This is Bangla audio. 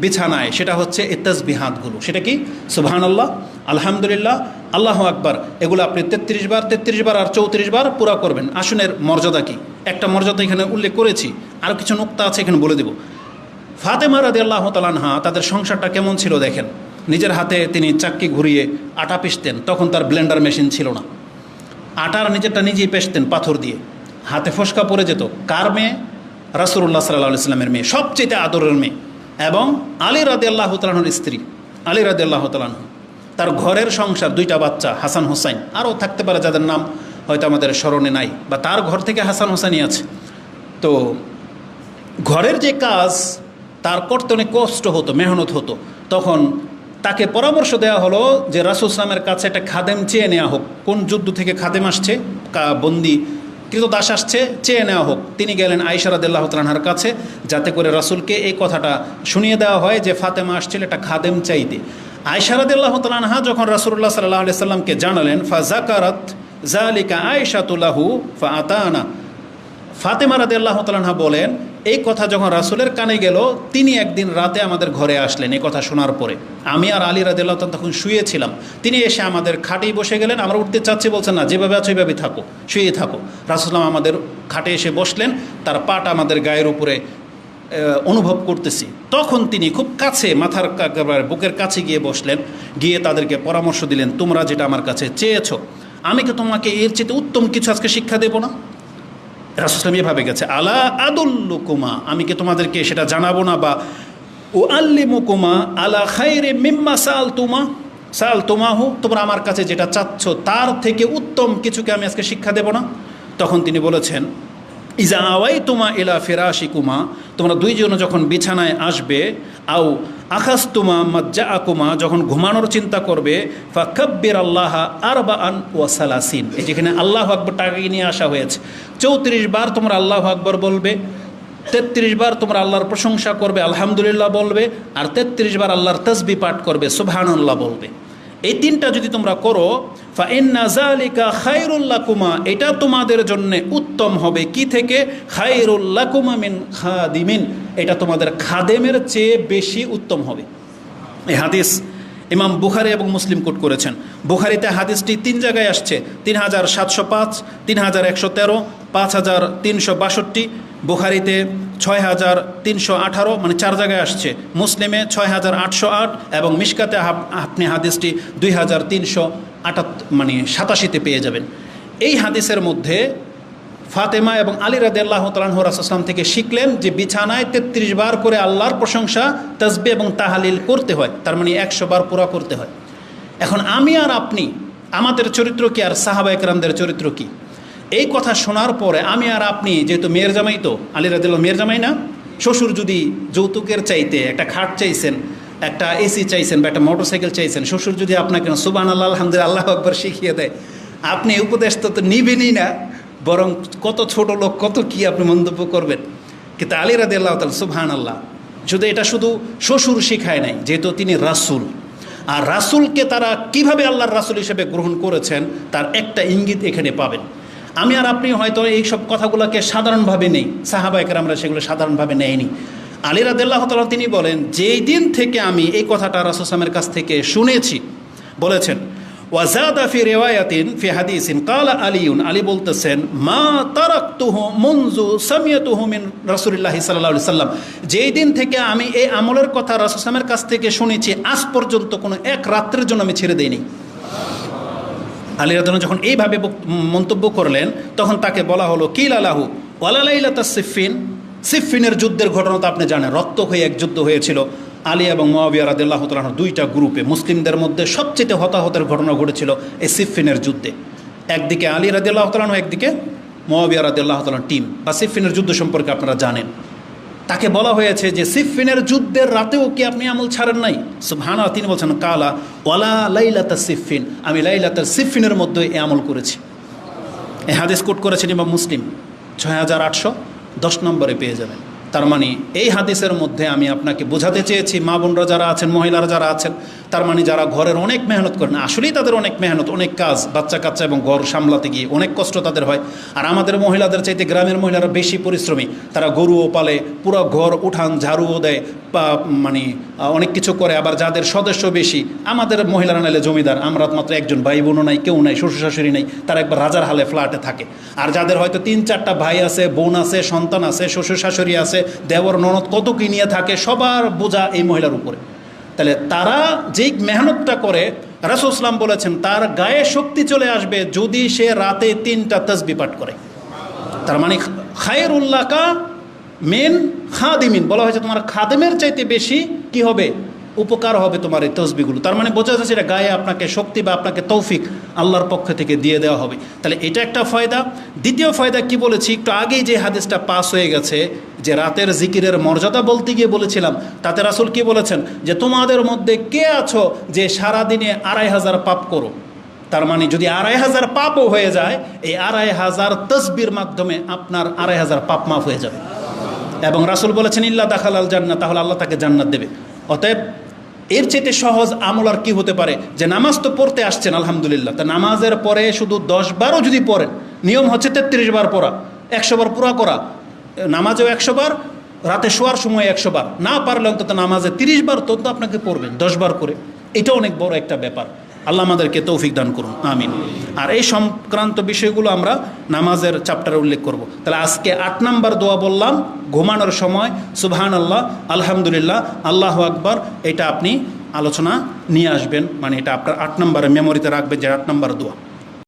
বিছানায়, সেটা হচ্ছে এই তাসবিহাতগুলো। সেটা কি? সুবহানাল্লাহ, আলহামদুলিল্লাহ, আল্লাহু আকবার। এগুলো আপনি 33 বার 33 বার আর 34 বার পুরা করবেন। আসনের মর্যাদা কি? একটা মর্যাদা এখানে উল্লেখ করেছি, আরও কিছু নুকতা আছে এখানে বলে দেব। ফাতেমা রাদিয়াল্লাহু তাআলা আনহা, তাদের সংসারটা কেমন ছিল দেখেন। নিজের হাতে তিনি চাক্কি ঘুরিয়ে আটা পিষতেন। তখন তার ব্লেন্ডার মেশিন ছিল না, আটার নিজেরটা নিজেই পেষতেন পাথর দিয়ে। হাতে ফসকা পড়ে যেত। কার মেয়ে? রাসূলুল্লাহ সাল্লাল্লাহু আলাইহি ওয়াসাল্লামের মেয়ে, সবচেয়ে আদরের মেয়ে, এবং আলী রাদিয়াল্লাহু তাআলা আনহুর স্ত্রী। আলী রাদিয়াল্লাহু তাআলা আনহু, তার ঘরের সংসার, 2টা বাচ্চা, হাসান হোসাইন, আরও থাকতে পারে যাদের নাম হয়তো আমাদের স্মরণে নাই, বা তার ঘর থেকে হাসান হোসাইনই আছে। তো ঘরের যে কাজ তার করতে অনেক কষ্ট হতো, মেহনত হতো। তখন তাকে পরামর্শ দেওয়া হলো যে রাসূল সাল্লামের কাছে একটা খাদেম চেয়ে নেওয়া হোক। কোন যুদ্ধ থেকে খাদেম আসছে, বন্দি কৃতদাস আসছে, চেয়ে নেওয়া হোক। তিনি গেলেন আয়েশা রাদিয়াল্লাহু তাআলা আনহার কাছে, যাতে করে রাসূলকে এই কথাটা শুনিয়ে দেওয়া হয় যে ফাতেমা আসছিল একটা খাদেম চাইতে। আয়েশা রাদিয়াল্লাহু তাআলা আনহা যখন রাসূলুল্লাহ সাল্লাল্লাহু আলাইহি সাল্লামকে জানালেন, ফাযাকারাত যালিকা আয়েশাতু লাহু ফাআতানা। ফাতেমা রাদিয়াল্লাহু তাআলা আনহা বলেন, এই কথা যখন রাসূলের কানে গেল, তিনি একদিন রাতে আমাদের ঘরে আসলেন। এই কথা শোনার পরে আমি আর আলী রাদিয়াল্লাহু তাআলা তখন শুয়েছিলাম। তিনি এসে আমাদের খাটেই বসে গেলেন। আমরা উঠতে চাচ্ছি, বলছেন না, যেভাবে আছো ওইভাবেই থাকো, শুয়ে থাকো। রাসূল সাল্লাল্লাহু আমাদের খাটে এসে বসলেন, তার পাটা আমাদের গায়ের উপরে অনুভব করতেছি। তখন তিনি খুব কাছে, মাথার বুকের কাছে গিয়ে বসলেন, গিয়ে তাদেরকে পরামর্শ দিলেন, তোমরা যেটা আমার কাছে চেয়েছো, আমি কি তোমাকে এর চেয়ে উত্তম কিছু আজকে শিক্ষা দেব না? রাসূল সাল্লাল্লাহু এভাবে গেছে, আলা আদুল্লুকুমা, আমি কি তোমাদেরকে সেটা জানাবো না, বা উআল্লিমুকুমা আলা খায়রি মিম্মা সাআলতুমাহু, তোমরা আমার কাছে যেটা চাচ্ছ তার থেকে উত্তম কিছুকে আমি আজকে শিক্ষা দেব না? তখন তিনি বলেছেন, ইজা আওয়াইতুমা ইলা ফিরাশিকুমা, তোমরা দুইজন যখন বিছানায় আসবে, আও আখাস্তুমা মাজ্জাআকুমা, যখন ঘুমানোর চিন্তা করবে, ফাকাব্বির আল্লাহ আরবাআন ওয়া সালাসিন, এই যেখানে আল্লাহু আকবরটাকে নিয়ে আসা হয়েছে। 34 বার তোমরা আল্লাহু আকবর বলবে, 33 বার তোমরা আল্লাহর প্রশংসা করবে, আলহামদুলিল্লাহ বলবে, আর 33 বার আল্লাহর তাসবিহ পাঠ করবে, সুবহানাল্লাহ বলবে। এই 3টা যদি তোমরা করো, ফা ইন্না যালিকা খায়রুল লাকুমা, এটা তোমাদের জন্য উত্তম হবে। কি থেকে? খায়রুল লাকুমা মিন খাদিমিন, এটা তোমাদের খাদেমের চেয়ে বেশি উত্তম হবে। এই হাদিস ইমাম বুখারী এবং মুসলিম কোট করেছেন। বুখারীতে হাদিসটি 3 জায়গায় আসছে, 3705, 3113, 5362। বুখারীতে 6318, মানে 4 জায়গায় আসছে। মুসলিমে 6808, এবং মিশকাতে আপনি হাদিসটি 2387 পেয়ে যাবেন। এই হাদিসের মধ্যে ফাতেমা এবং আলী রাদিয়াল্লাহু তাআলা আনহু রাসূল সাল্লাল্লাহু আলাইহি ওয়াসাল্লাম থেকে শিখলেন যে বিছানায় 33 বার করে আল্লাহর প্রশংসা, তাসবিহ এবং তাহলিল করতে হয়, তার মানে 100 বার পুরা করতে হয়। এখন আমি আর আপনি, আমাদের চরিত্র কি আর সাহাবায়ে কেরামদের চরিত্র কি? এই কথা শোনার পরে আমি আর আপনি, যেহেতু মেয়ের জামাই, তো আলী রাদিয়াল্লাহু মেয়ের জামাই না, শ্বশুর যদি যৌতুকের চাইতে একটা খাট চাইছেন, একটা এসি চাইছেন, বা একটা মোটরসাইকেল চাইছেন, শ্বশুর যদি আপনাকে সুবহানাল্লাহ আলহামদুলিল্লাহ আল্লাহু আকবার শিখিয়ে দেয়, আপনি উপদেশ তো নিবেনই না, বরং কত ছোট লোক, কত কি আপনি মন্তব্য করবেন। কিন্তু আলী রাদিয়াল্লাহু তাআলা সুবহানাল্লাহ, শুধু এটা শুধু শ্বশুর শিখায় নাই, যেহেতু তিনি রাসূল, আর রাসূলকে তারা কিভাবে আল্লাহর রাসূল হিসেবে গ্রহণ করেছেন তার একটা ইঙ্গিত এখানে পাবেন। আমি আর আপনি হয়তো এই সব কথাগুলোকে সাধারণভাবে নেই, সাহাবায়ে কেরামরা সেগুলো সাধারণভাবে নেয়নি। আলী রাদিয়াল্লাহু তাআলা তিনি বলেন, যেই দিন থেকে আমি এই কথাটা রাসূল সাল্লাল্লাহু আলাইহি ওয়াসাল্লামের কাছ থেকে শুনেছি, বলেছেন, ওয়াজাদা ফি রিওয়ায়াতিন ফি হাদিসিন ক্বালা আলিউন, আলী বলতেছেন, মা তারাকতুহু মুনযু সামিয়াতুহু মিন রাসূলিল্লাহি সাল্লাল্লাহু আলাইহি ওয়াসাল্লাম, যেই দিন থেকে আমি এই আমলের কথা রাসূল সাল্লাল্লাহু আলাইহি ওয়াসাল্লামের কাছ থেকে শুনেছি, আজ পর্যন্ত কোনো এক রাত্রের জন্য আমি ছেড়ে দেইনি। আলী রাদিয়াল্লাহু যখন এইভাবে মন্তব্য করলেন, তখন তাকে বলা হলো, কিলা লাহু ওয়ালা লাইলাতাস সিফফিন, সিফফিনের যুদ্ধের ঘটনা তো আপনি জানেন, রক্তক্ষয়ী এক যুদ্ধ হয়েছিল। আলী এবং মুআবিয়া রাদিয়াল্লাহু তাআলা 2টা গ্রুপে, মুসলিমদের মধ্যে সবচেয়ে হতাহতের ঘটনা ঘটেছিল এই সিফফিনের যুদ্ধে। একদিকে আলী রাদিয়াল্লাহু তাআলা, একদিকে মুআবিয়া রাদিয়াল্লাহু তাআলা টিম। বা সিফফিনের যুদ্ধ সম্পর্কে আপনারা জানেন। তাকে বলা হয়েছে যে সিফফিনের যুদ্ধের রাতেও কি আপনি আমল ছাড়েন নাই? সুবহানাল্লাহ, তিনি বলছেন, কালা ওয়ালা লাইলাতাস সিফফিন, আমি লাইলাতাস সিফফিনের মধ্যে এই আমল করেছি। এই হাদিস কোট করেছেন ইমাম মুসলিম, 6810 নম্বরে পেয়ে যাবেন। তার মানে এই হাদিসের মধ্যে আমি আপনাকে বোঝাতে চেয়েছি, মা বোনরা যারা আছেন, মহিলারা যারা আছেন, তার মানে যারা ঘরের অনেক মেহনত করেন, আসলেই তাদের অনেক মেহনত, অনেক কাজ, বাচ্চা কাচ্চা এবং ঘর সামলাতে গিয়ে অনেক কষ্ট তাদের হয়। আর আমাদের মহিলাদের চাইতে গ্রামের মহিলারা বেশি পরিশ্রমী। তারা গরুও পালে, পুরো ঘর উঠান ঝাড়ুও দেয়, মানে অনেক কিছু করে। আবার যাদের সদস্য বেশি, আমাদের মহিলারা নাইলে জমিদার, আমরা মাত্র একজন, ভাই বোনও নাই, কেউ নাই, শ্বশুর শাশুড়ি নেই, তারা একবার রাজার হালে ফ্ল্যাটে থাকে। আর যাদের হয়তো 3-4টা ভাই আছে, বোন আছে, সন্তান আছে, শ্বশুর শাশুড়ি আছে, দেবর ননদ, কত কি নিয়ে থাকে, সবার বোঝা এই মহিলার উপরে। তাহলে তারা যেই মেহনতটা করে, রাসূল সাল্লাল্লাহু বলেছেন তার গায়ে শক্তি চলে আসবে যদি সে রাতে 3টা তাসবিহ পাঠ করে। তার মানে খায়রুল্লাকা মিন খাদিমিন, বলা হয়েছে তোমার খাদেমের চাইতে বেশি কি হবে, উপকার হবে তোমার এই তসবিহগুলো। তার মানে বোঝা যাচ্ছে এটা গায়ে আপনাকে শক্তি বা আপনাকে তৌফিক আল্লাহর পক্ষ থেকে দিয়ে দেওয়া হবে। তাহলে এটা একটা ফায়দা। দ্বিতীয় ফায়দা কি বলেছি, একটু আগেই যে হাদিসটা পাস হয়ে গেছে, যে রাতের জিকিরের মর্যাদা বলতে গিয়ে বলেছিলাম, তাতে রাসূল কি বলেছেন, যে তোমাদের মধ্যে কে আছো যে সারাদিনে 2500 পাপ করো। তার মানে যদি 2500 পাপও হয়ে যায়, এই 2500 তসবির মাধ্যমে আপনার 2500 পাপ মাফ হয়ে যাবে। এবং রাসূল বলেছেন ইল্লা দাখালাল জান্নাত, তাহলে আল্লাহ তাকে জান্নাত দেবে। অতএব এর চেয়ে সহজ আমল আর কি হতে পারে, যে নামাজ তো পড়তে আসছেন আলহামদুলিল্লাহ, তা নামাজের পরে শুধু 10 বারও যদি পড়েন, নিয়ম হচ্ছে 33 বার পড়া, 100 বার পুরা করা, নামাজেও 100 বার, রাতে শোয়ার সময় 100 বার, না পারলে অন্তত নামাজে 30 বার তো আপনাকে পড়বেন 10 বার করে। এটা অনেক বড় একটা ব্যাপার। আল্লাহ আমাদেরকে তৌফিক দান করুন, আমিন। আর এই সংক্রান্ত বিষয়গুলো আমরা নামাজের চ্যাপ্টারে উল্লেখ করব। তাহলে আজকে 8 নম্বর দোয়া বললাম, ঘুমানোর সময় সুবহানাল্লাহ, আলহামদুলিল্লাহ, আল্লাহু আকবার, এটা আপনি আলোচনা নিয়ে আসবেন, মানে এটা আপনার 8 নম্বরে মেমোরিতে রাখবেন যে 8 নম্বর দোয়া।